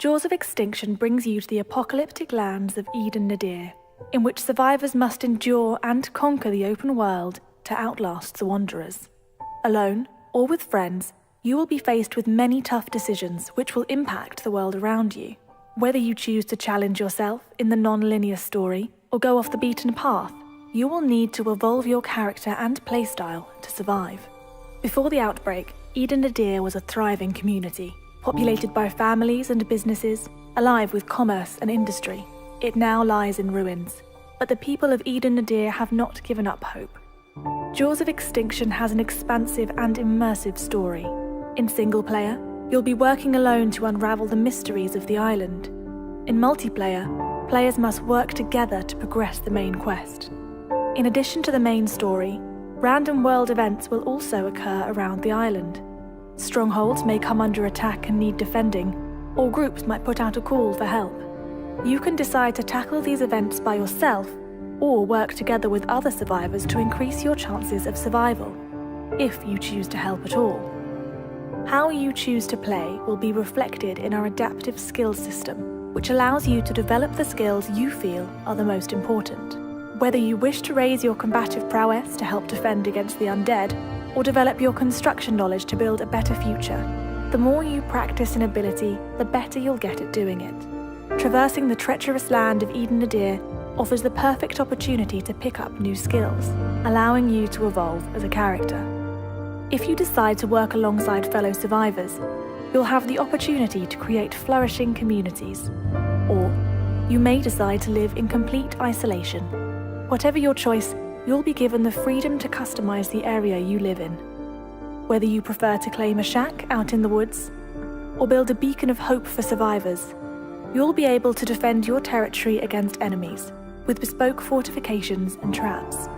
Jaws of Extinction brings you to the apocalyptic lands of Eden Nadir, in which survivors must endure and conquer the open world to outlast the Wanderers. Alone, or with friends, you will be faced with many tough decisions which will impact the world around you. Whether you choose to challenge yourself in the non-linear story or go off the beaten path, you will need to evolve your character and playstyle to survive. Before the outbreak, Eden Nadir was a thriving community, populated by families and businesses, alive with commerce and industry. It now lies in ruins, but the people of Eden Nadir have not given up hope. Jaws of Extinction has an expansive and immersive story. In single player, you'll be working alone to unravel the mysteries of the island. In multiplayer, players must work together to progress the main quest. In addition to the main story, random world events will also occur around the island. Strongholds may come under attack and need defending, or groups might put out a call for help. You can decide to tackle these events by yourself, or work together with other survivors to increase your chances of survival, if you choose to help at all. How you choose to play will be reflected in our adaptive skills system, which allows you to develop the skills you feel are the most important. Whether you wish to raise your combative prowess to help defend against the undead, or develop your construction knowledge to build a better future, the more you practice an ability, the better you'll get at doing it. Traversing the treacherous land of Eden Nadir offers the perfect opportunity to pick up new skills, allowing you to evolve as a character. If you decide to work alongside fellow survivors, you'll have the opportunity to create flourishing communities. Or you may decide to live in complete isolation. Whatever your choice, you'll be given the freedom to customize the area you live in. Whether you prefer to claim a shack out in the woods, or build a beacon of hope for survivors, you'll be able to defend your territory against enemies, with bespoke fortifications and traps.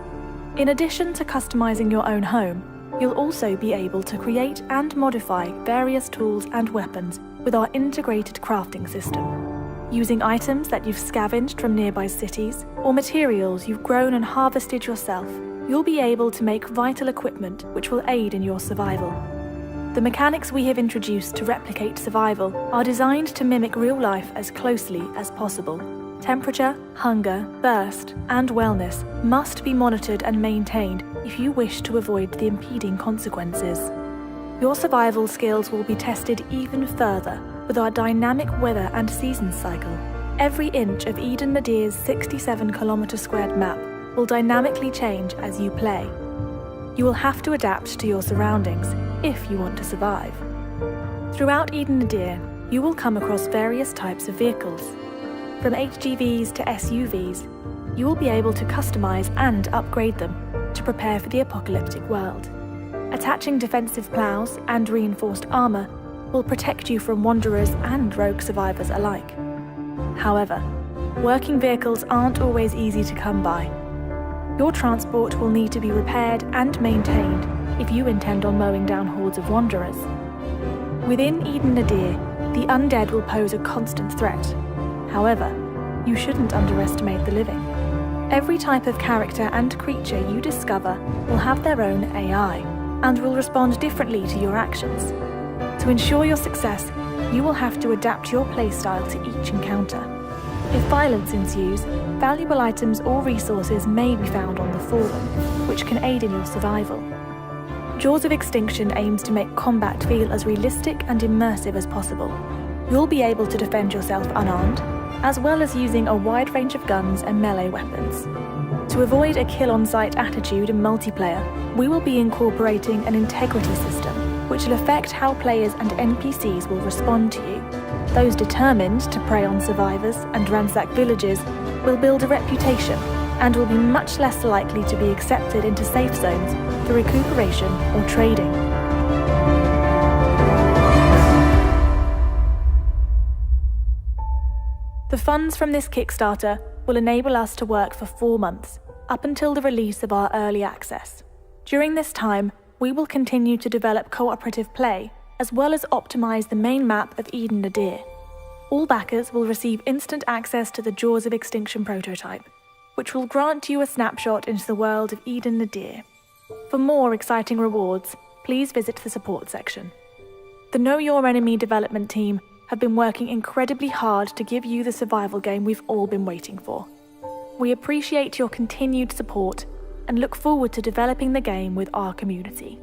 In addition to customizing your own home, you'll also be able to create and modify various tools and weapons with our integrated crafting system. Using items that you've scavenged from nearby cities, or materials you've grown and harvested yourself, you'll be able to make vital equipment which will aid in your survival. The mechanics we have introduced to replicate survival are designed to mimic real life as closely as possible. Temperature, hunger, thirst, and wellness must be monitored and maintained if you wish to avoid the impeding consequences. Your survival skills will be tested even further with our dynamic weather and seasons cycle. Every inch of Eden Nadir's 67-kilometre-squared map will dynamically change as you play. You will have to adapt to your surroundings if you want to survive. Throughout Eden Nadir, you will come across various types of vehicles. From HGVs to SUVs, you will be able to customize and upgrade them to prepare for the apocalyptic world. Attaching defensive plows and reinforced armor will protect you from wanderers and rogue survivors alike. However, working vehicles aren't always easy to come by. Your transport will need to be repaired and maintained if you intend on mowing down hordes of wanderers. Within Eden Nadir, the undead will pose a constant threat. However, you shouldn't underestimate the living. Every type of character and creature you discover will have their own AI and will respond differently to your actions. To ensure your success, you will have to adapt your playstyle to each encounter. If violence ensues, valuable items or resources may be found on the Fallen, which can aid in your survival. Jaws of Extinction aims to make combat feel as realistic and immersive as possible. You'll be able to defend yourself unarmed, as well as using a wide range of guns and melee weapons. To avoid a kill-on-sight attitude in multiplayer, we will be incorporating an integrity system, which will affect how players and NPCs will respond to you. Those determined to prey on survivors and ransack villages will build a reputation and will be much less likely to be accepted into safe zones for recuperation or trading. The funds from this Kickstarter will enable us to work for 4 months, up until the release of our early access. During this time, we will continue to develop cooperative play, as well as optimize the main map of Eden Nadir. All backers will receive instant access to the Jaws of Extinction prototype, which will grant you a snapshot into the world of Eden Nadir. For more exciting rewards, please visit the support section. The Know Your Enemy development team have been working incredibly hard to give you the survival game we've all been waiting for. We appreciate your continued support and look forward to developing the game with our community.